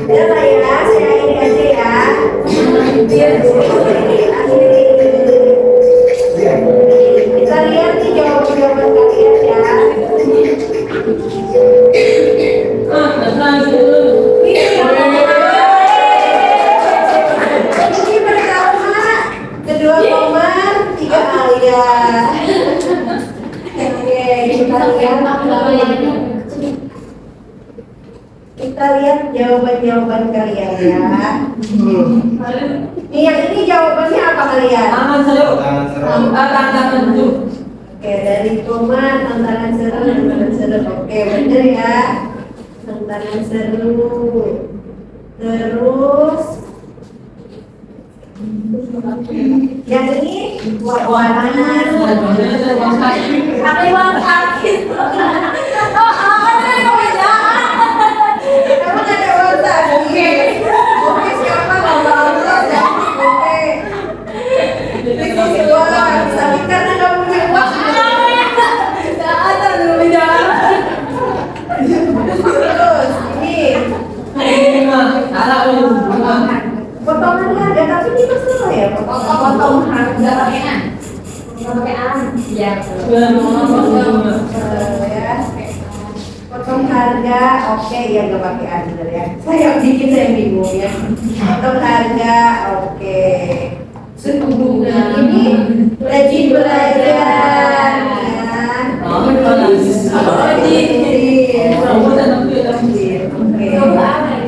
Speaker 2: Ya Pak ya, saya ini aja ya. Kita lihat nih jawaban-jawaban kalian ya. Ini pertama, kedua koma, tiga alia. Oke, kita lihat jawaban-jawaban kalian ya. Nih yang ini jawabannya apa kalian?
Speaker 1: Tangan seru. Tangan seru.
Speaker 2: Oke, dari koma, tantangan seru, tantangan seru. Oke, bener ya. Tantangan seru. Terus yang ini warna. Aku yang sakit. Emang ada uang sakit? Oke, siapa ngomong ya? Oke. Ini uang sakit karena kamu punya uang. Terus ini potongan harga, tapi ini masalah ya potong harga. Ya. Potong harga, oke ya nggak pakai under ya. Saya bikin saya bingung ya. Potong harga, oke. Suku bunga ini rajin belajar.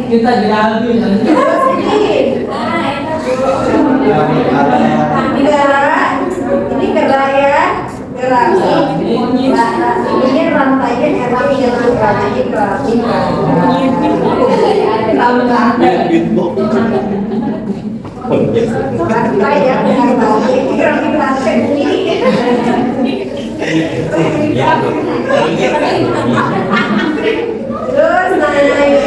Speaker 1: Kita diambil.
Speaker 2: Ini keraya, keramik. Ini rantainya keramik, jangan keramik, rantai ya, keramik rantai terus naik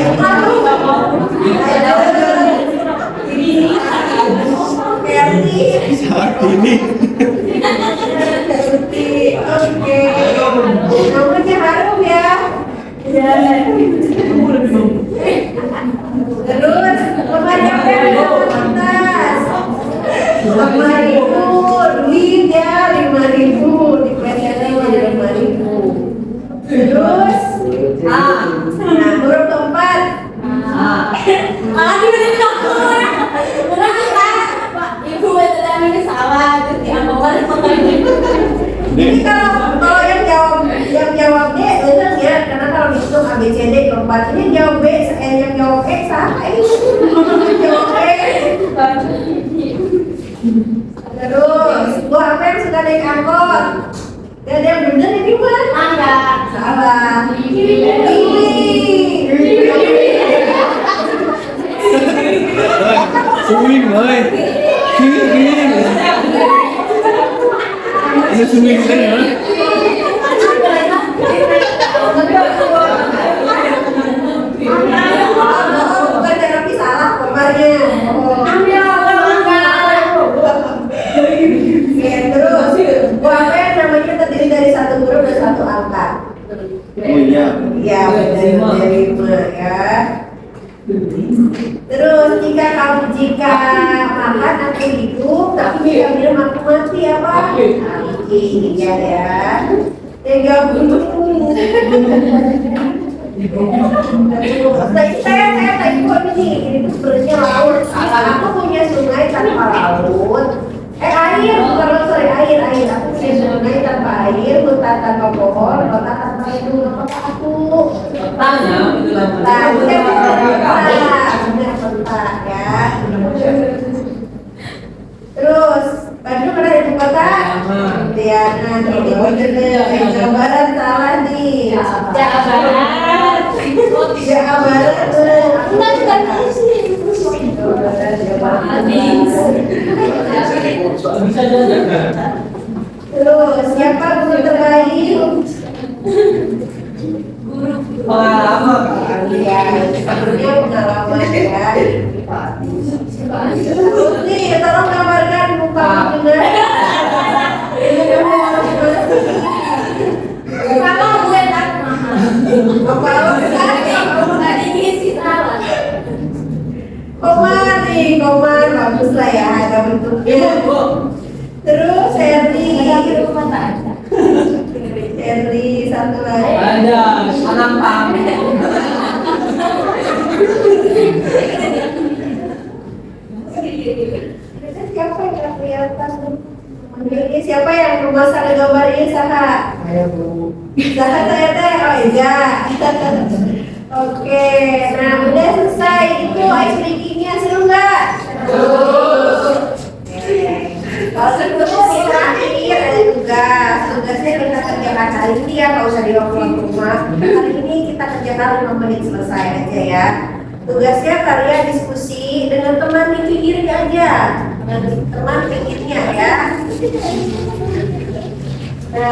Speaker 6: Saat ini.
Speaker 2: Oke, rambutnya harum ya. Terus lemari atas 5.000 duit ya, 5.000 di PNL 5.000. Terus nah huruf keempat ini kalau yang jawab D bener ya, karena kalau dihitung A B C D keempat ini jawab B, yang jawab E sama ini jawab E. Terus buah apa yang suka naik angkot? Gak ada yang bener ini mah? Salah.
Speaker 6: Swing, boy. Swing. Ini swing kan ya?
Speaker 2: Bukan tapi salah komarnya. Terus buah apa yang guru udah satu angka.
Speaker 6: Oh iya.
Speaker 2: Iya, dari 5 ya. Terus jika makan aku hidup, tapi jika minum aku mati apa? Mati, ya ya. 30. Saya tadi kok ini sebenarnya laut. Aku punya sungai tanpa laut. Air, bukan sorry air. Aku punya sungai tanpa air, hutan tanpa pohon, kota tanpa itu. Apakah aku?
Speaker 1: Tanya, itu lah.
Speaker 2: Bentar ya. Terus, Bandung ada ibu kota? Ya, nanti di Jawa Barat salah nih. Jawa Barat.
Speaker 1: Bisa aja.
Speaker 2: Terus, siapa guru terbaik?
Speaker 1: Pengalaman.
Speaker 2: Ya, sebelumnya pengalaman ya. Terus nih, tolong gambarkan muka benar.
Speaker 5: Kalau gue tak
Speaker 2: Komar, bagus lah ya, ada bentuknya. Terus Sherly, satu lagi.
Speaker 1: Ada anak pang.
Speaker 2: Siapa yang nggak kelihatan? Ini siapa yang memasang gambar ini, Saha? Saya Bu. Saha saya teh, oh iya. Oke, nah udah selesai. Itu ice breakingnya seru nggak? Kalau seru terakhir ada tugas. Tugasnya kita kerjakan hari ini ya, nggak usah dibawa pulang ke rumah. Hari ini kita kerjakan 5 menit selesai aja ya. Tugasnya kalian diskusi dengan teman di pinggirnya aja, dengan teman pinggirnya ya. Nah,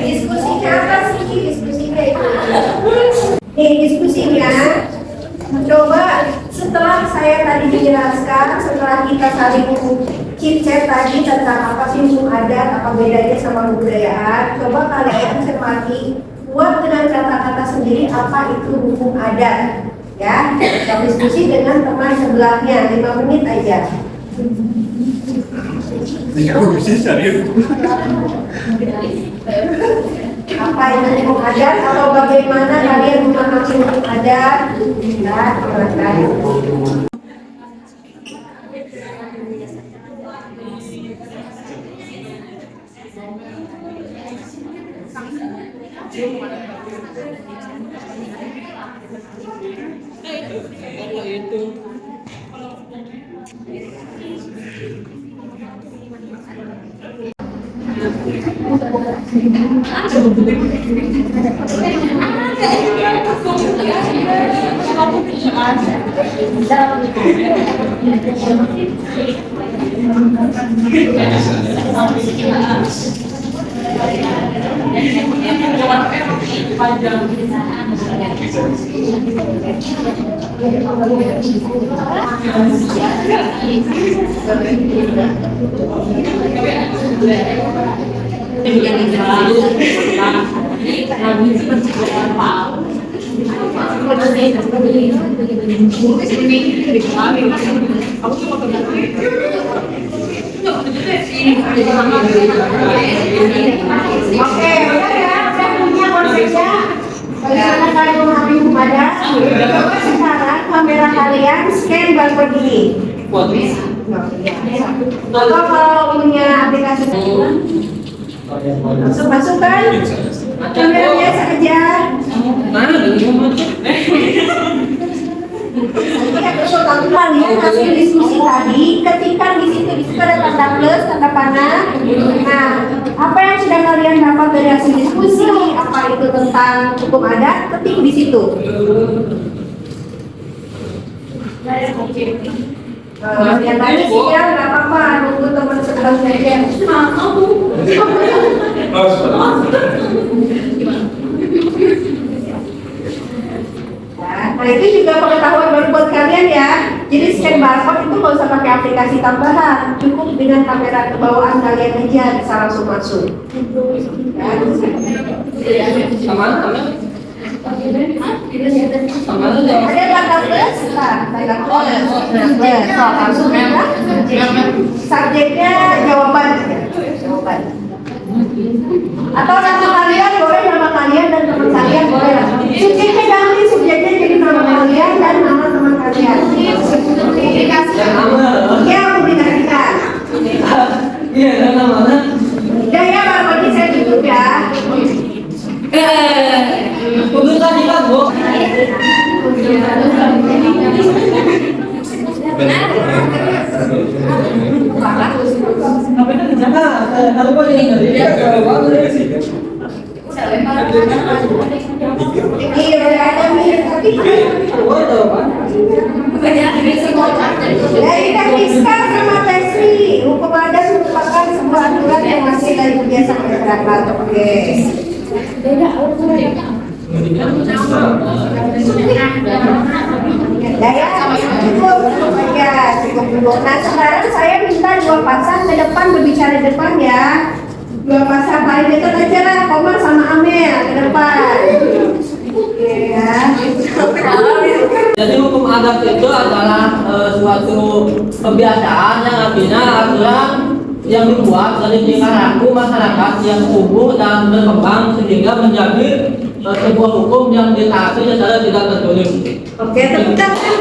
Speaker 2: diskusinya apa sih? Diskusinya itu. Nih diskusinya, coba setelah saya tadi menjelaskan, setelah kita saling chit-chat tadi tentang apa sih hukum adat, apa bedanya sama kebudayaan, coba kalian cermati, buat dengan kata-kata sendiri apa itu hukum adat. Ya, kita diskusi dengan teman sebelahnya 5 menit aja.
Speaker 6: Aku bisa cari.
Speaker 2: Apa itu hukum adat atau bagaimana kalian memahami hukum adat? Ya, teman-teman. Oke, udah ya, udah punya konsepnya. Bagaimana kalian memahami hukum adat? Coba sekarang kamera kalian scan barcode ini. Atau kalau punya aplikasi langsung masukkan kamera biasa aja. Kalian hasil diskusi tadi, ketikkan di situ ada tanda plus, tanda panah. Nah, apa yang sudah kalian dapat dari hasil diskusi, apa itu tentang hukum adat, ketik di situ. Yang tadi sih ya nggak apa-apa, nunggu teman sebelah saja. Nah itu juga pengetahuan baru buat kalian ya. Jadi scan barcode itu nggak usah pakai aplikasi tambahan, cukup dengan kamera kebawaan kalian aja bisa langsung masuk.
Speaker 1: Sama
Speaker 2: Ada tanggal plus, tanggal plus. Langsung subjeknya jawaban. Atau nama kalian boleh nama kalian dan teman kalian boleh. Subjeknya ganti, subjeknya jadi nama kalian dan nama teman kalian. Dikasih. Ya, publikasikan.
Speaker 1: Iya, nama-nama.
Speaker 2: Ya ya, Pak Bodi saya tutup ya.
Speaker 1: Publikasi kan, Bu. Kalau boleh ingat,
Speaker 2: Iya, ada mirip tapi. Dari Rizka sama Tesri, hukum adat merupakan sebuah aturan yang masih dari kebiasaan masyarakat. Oke. Cukup dulu. Nah sekarang saya minta dua pasang ke depan berbicara di depan ya. Dua pasang paling dekat aja lah, Komar sama Amel ke depan. Oke ya.
Speaker 1: Jadi hukum adat itu adalah suatu kebiasaan yang artinya aturan yang dibuat dari tingkah laku masyarakat yang tumbuh dan berkembang sehingga menjadi sebuah hukum yang ditaati secara tidak tertulis.
Speaker 2: Oke, teman-teman.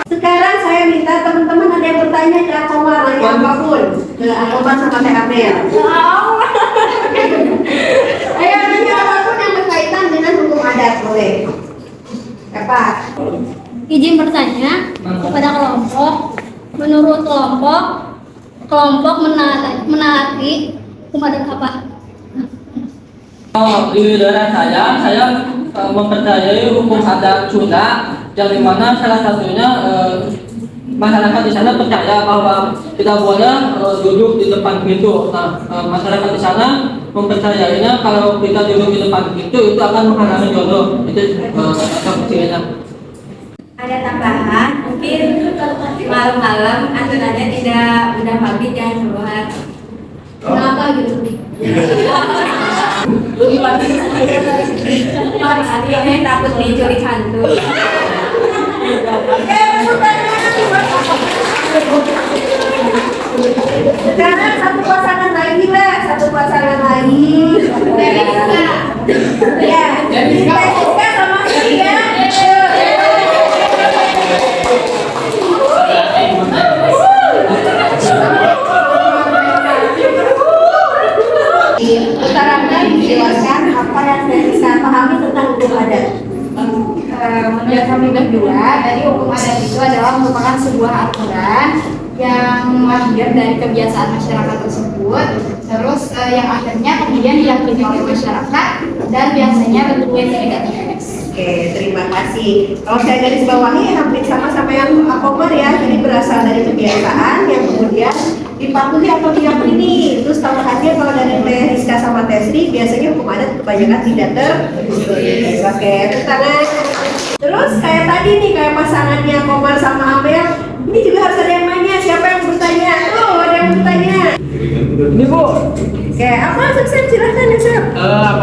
Speaker 2: Sekarang saya minta teman-teman ada yang bertanya ke Komar lagi apapun, ke Komar sama Teh Amel. Ayo nanya apapun yang berkaitan dengan hukum adat boleh. Apa?
Speaker 7: Izin bertanya kepada kelompok. Menurut kelompok menaati hukum adat apa?
Speaker 1: Di daerah saya mempercayai hukum adat Sunda yang dimana salah satunya masyarakat di sana percaya bahwa tidak boleh duduk di depan pintu. Nah, masyarakat di sana mempercayainya kalau kita duduk di depan pintu itu akan menghalangi jodoh. Itu kecilnya.
Speaker 5: Ada tambahan, mungkin malam-malam aturannya tidak udah pagi jangan keluar.
Speaker 7: Kenapa gitu?
Speaker 5: Artinya takut diculik hantu.
Speaker 2: Sekarang satu pasangan lagi lah, satu pasangan lagi. Ya, Rizka sama Ria. Utarakan, jelaskan apa yang Rizka pahami tentang hukum adat.
Speaker 5: Menurut kami berdua, dari hukum adat itu adalah merupakan sebuah aturan yang lahir dari kebiasaan masyarakat tersebut, terus yang akhirnya kemudian diyakini oleh masyarakat dan biasanya bentuknya tidak tertulis.
Speaker 2: Oke, terima kasih. Kalau saya garis bawahi hampir sama yang Komar ya, jadi berasal dari kebiasaan yang kemudian dipatuhi atau diyakini. Terus tambahannya kalau dari Teh Rizka sama Tesri biasanya hukum adat kebanyakan tidak tertulis. Oke, tepuk tangan. Terus kayak tadi nih, kayak pasangannya Komar sama Amel, ini juga harus ada yang nanya. Siapa yang bertanya? Tuh, ada yang bertanya.
Speaker 4: Ini Bu,
Speaker 2: Oke, apa Sep? Silahkan ya Sep.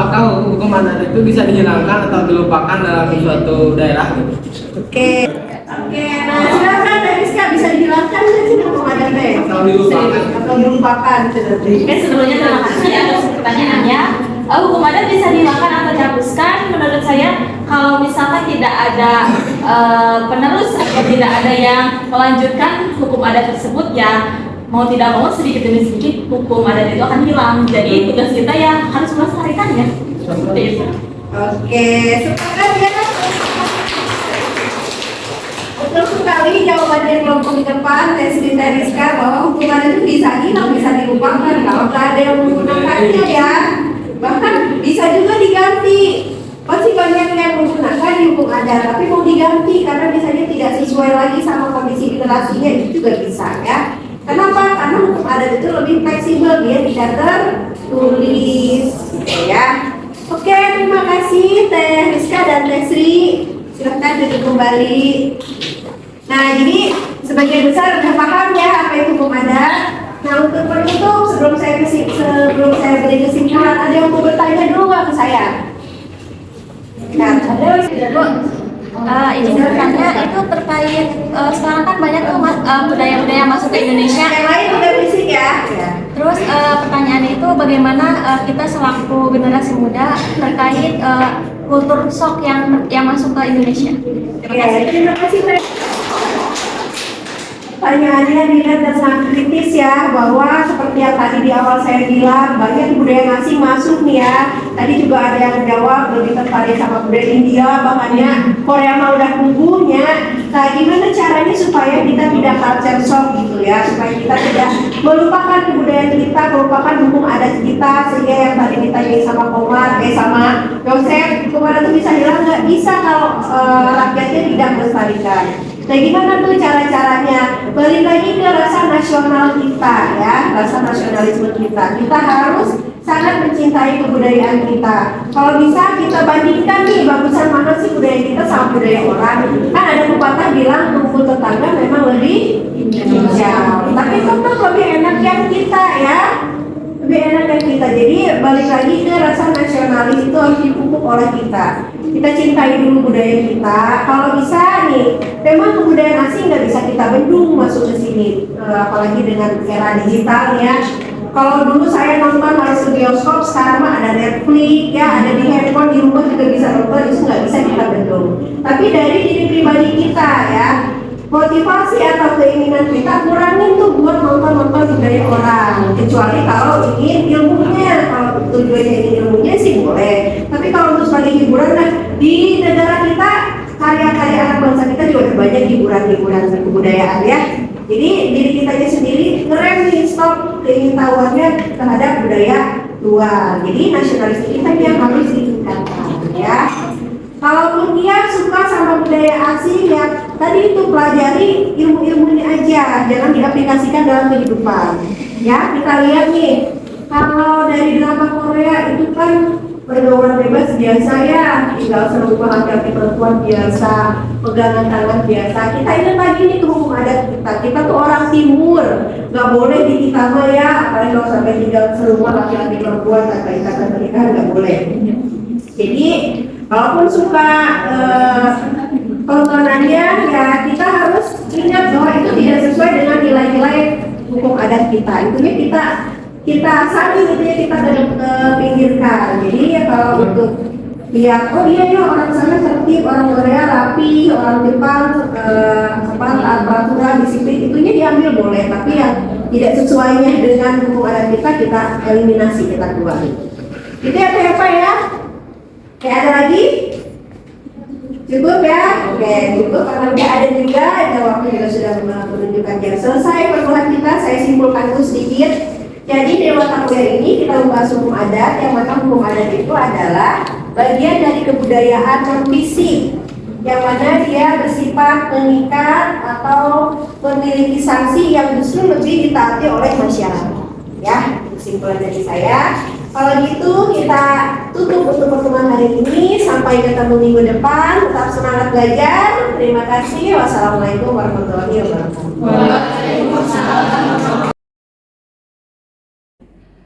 Speaker 4: apakah hukum adat itu bisa dihilangkan atau dilupakan dalam suatu daerah?
Speaker 2: Oke, nah silakan Teh Rizka, bisa dihilangkan nggak sih hukum adat Teh?
Speaker 4: Atau dilupakan?
Speaker 2: Atau dilupakan?
Speaker 5: Oke, sebelumnya terima kasih atas pertanyaannya. Hukum adat bisa dihilangkan atau dihapuskan? Menurut saya, kalau misalkan tidak ada penerus atau tidak ada yang melanjutkan hukum adat tersebut, ya mau tidak mau sedikit demi sedikit hukum adat itu akan hilang. Jadi tugas kita ya harus melestarikannya. Seperti itu.
Speaker 2: Oke, sepakat ya. Betul sekali jawabannya kelompok di depan Tesri Teh Rizka bahwa hukum adat itu bisa hilang, bisa dilupakan kalau nggak ada yang menggunakannya ya. Bahkan bisa juga diganti. Pasti banyak yang menggunakan di hukum adat, tapi mau diganti karena misalnya tidak sesuai lagi sama kondisi generasinya, itu juga bisa ya. Kenapa? Karena hukum adat itu lebih fleksibel, dia tidak tertulis ya. Oke, terima kasih Teh Rizka dan Teh Sri. Silahkan duduk kembali. Nah, jadi sebagian besar sudah paham ya apa itu hukum adat. Nah, untuk penutup sebelum saya beri kesimpulan ada yang mau bertanya dulu nggak ke saya? Nah, ada Bu.
Speaker 5: Izin bertanya itu terkait sekarang kan banyak tuh budaya-budaya masuk ke Indonesia.
Speaker 2: Yang lain udah berisik ya.
Speaker 5: Terus pertanyaan itu bagaimana kita selaku generasi muda terkait kultur shock yang masuk ke Indonesia?
Speaker 2: Terima kasih. Pertanyaannya dilihat dan sangat kritis ya, bahwa seperti yang tadi di awal saya bilang, banyak budaya asing masuk nih ya. Tadi juga ada yang menjawab lebih tertarik sama budaya India, bahkannya Korea mah udah kubunya. Nah, gimana caranya supaya kita tidak culture shock gitu ya, supaya kita tidak melupakan kebudayaan kita, melupakan hukum adat kita, sehingga yang tadi ditanya sama Komar, sama Yosef, kemana tuh bisa hilang? Nggak bisa kalau rakyatnya tidak melestarikan. Nah, gimana tuh cara-caranya? Balik lagi ke rasa nasional kita ya, rasa nasionalisme kita. Kita harus sangat mencintai kebudayaan kita. Kalau bisa kita bandingkan nih, bagusan mana sih budaya kita sama budaya orang. Kan ada pepatah bilang rumput tetangga memang lebih hijau, tapi tetap lebih enak yang kita ya. Lebih enak yang kita. Jadi balik lagi ke rasa nasionalis itu harus dipupuk oleh kita. Kita cintai dulu budaya kita. Kalau bisa nih, memang kebudayaan asing nggak bisa kita bendung masuk ke sini, apalagi dengan era digital ya. Kalau dulu saya nonton harus ke bioskop, sekarang mah ada Netflix ya, ada di handphone, di rumah juga bisa nonton, itu nggak bisa kita bendung. Tapi dari diri pribadi kita ya, motivasi atau keinginan kita kurangin tuh buat nonton budaya orang, kecuali kalau ingin ilmunya. Kalau tujuannya ingin ilmunya sih boleh, tapi kalau untuk sebagai hiburan, nah di negara kita karya-karya anak bangsa kita juga banyak hiburan-hiburan kebudayaan ya. Jadi diri kita sendiri ngerem nih, stop keingintahuannya terhadap budaya luar. Jadi nasionalisme kita yang harus ditingkatkan ya. Kalaupun dia suka sama budaya asing ya, tadi itu pelajari ilmu-ilmunya aja, jangan diaplikasikan dalam kehidupan. Ya, kita lihat nih, kalau dari drama Korea itu kan pergaulan bebas biasa ya, tinggal serumah laki-laki perempuan biasa, pegangan tangan biasa. Kita ingat lagi nih ke hukum adat kita tuh orang timur, nggak boleh di kita mah ya, apalagi kalau sampai tinggal serumah laki-laki perempuan tanpa ikatan pernikahan nggak boleh. Jadi walaupun suka tontonannya ya, kita harus ingat bahwa itu tidak sesuai dengan nilai-nilai hukum adat kita. Intinya kita saling gitu ya, kita pinggirkan. Jadi ya kalau untuk lihat, oh iya ya orang sana tertib, orang Korea rapi, orang Jepang taat peraturan disiplin, itunya diambil boleh, tapi yang tidak sesuainya dengan hukum adat kita eliminasi, kita keluar. Itu ya apa ya? Kayak ada lagi? Cukup ya? Oke, cukup karena udah ada juga, waktu juga sudah menunjukkan jam selesai perkuliahan kita. Saya simpulkan dulu sedikit. Jadi di mata kuliah ini kita membahas hukum adat, yang mana hukum adat itu adalah bagian dari kebudayaan non-fisik, yang mana dia bersifat mengikat atau memiliki sanksi yang justru lebih ditaati oleh masyarakat. Ya, kesimpulan dari saya. Kalau gitu kita tutup untuk pertemuan hari ini. Sampai ketemu minggu depan. Tetap semangat belajar. Terima kasih. Wassalamualaikum warahmatullahi wabarakatuh.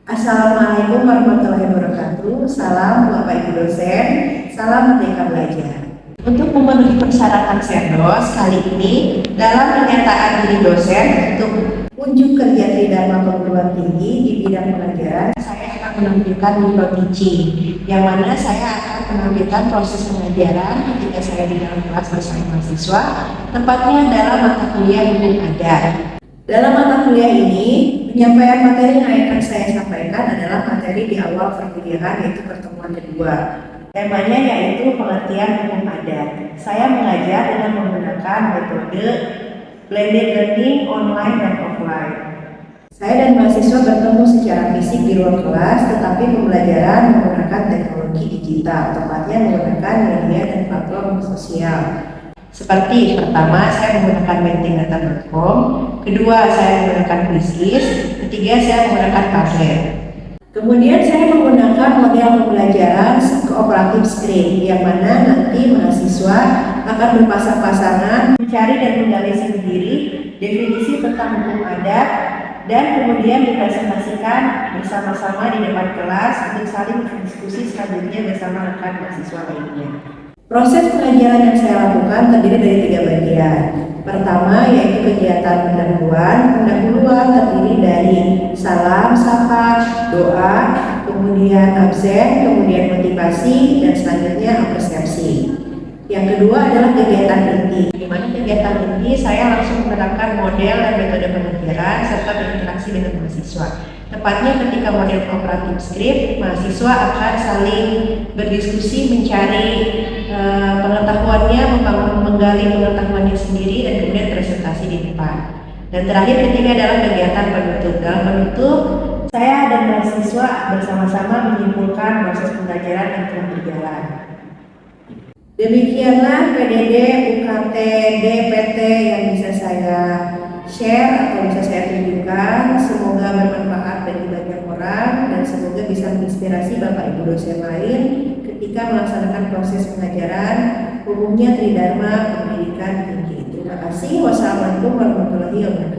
Speaker 2: Assalamualaikum warahmatullahi wabarakatuh. Salam Bapak Ibu dosen. Salam Merdeka Belajar. Untuk memenuhi persyaratan Serdos kali ini, dalam pernyataan diri dosen untuk unjuk kerja Tridharma Perguruan Tinggi di bidang pelajaran, saya akan menampilkan micro teaching, yang mana saya akan menampilkan proses pengajaran ketika saya di dalam kelas bersama mahasiswa, tepatnya dalam mata kuliah hukum adat. Dalam mata kuliah ini, penyampaian materi yang akan saya sampaikan adalah materi di awal perkuliahan, yaitu pertemuan kedua. Temanya yaitu pengertian hukum adat. Saya mengajar dengan menggunakan metode blended learning online dan offline. Saya dan mahasiswa bertemu secara fisik di ruang kelas, tetapi pembelajaran menggunakan teknologi digital, tepatnya menggunakan media dan platform sosial. Seperti pertama, saya menggunakan meetingdata.com, kedua saya menggunakan Quizizz, ketiga saya menggunakan Padlet. Kemudian saya menggunakan model pembelajaran kooperatif screen, yang mana nanti mahasiswa akan berpasang-pasangan mencari dan menggali sendiri definisi tentang hukum adat dan kemudian dipresentasikan bersama-sama di depan kelas untuk saling berdiskusi selanjutnya bersama rekan mahasiswa lainnya. Proses pengajaran yang saya lakukan terdiri dari 3 bagian. Pertama yaitu kegiatan pendahuluan. Pendahuluan terdiri dari salam, sapa, doa, kemudian absen, kemudian motivasi, dan selanjutnya apresiasi. Yang kedua adalah kegiatan inti. Di mana kegiatan inti saya langsung menerapkan model dan metode pembelajaran serta berinteraksi dengan mahasiswa. Tepatnya ketika model kooperatif script, mahasiswa akan saling berdiskusi mencari pengetahuannya, menggali pengetahuannya sendiri dan kemudian presentasi di depan. Dan terakhir ketiga adalah kegiatan penutup. Dalam penutup, saya dan mahasiswa bersama-sama menyimpulkan proses pembelajaran yang telah berjalan. Demikianlah PDD, UKT, DPT yang bisa saya share atau bisa saya tunjukkan. Semoga bermanfaat bagi banyak orang dan semoga bisa menginspirasi Bapak Ibu dosen lain ketika melaksanakan proses pengajaran umumnya Tridharma Pendidikan Tinggi. Terima kasih. Wassalamualaikum warahmatullahi wabarakatuh.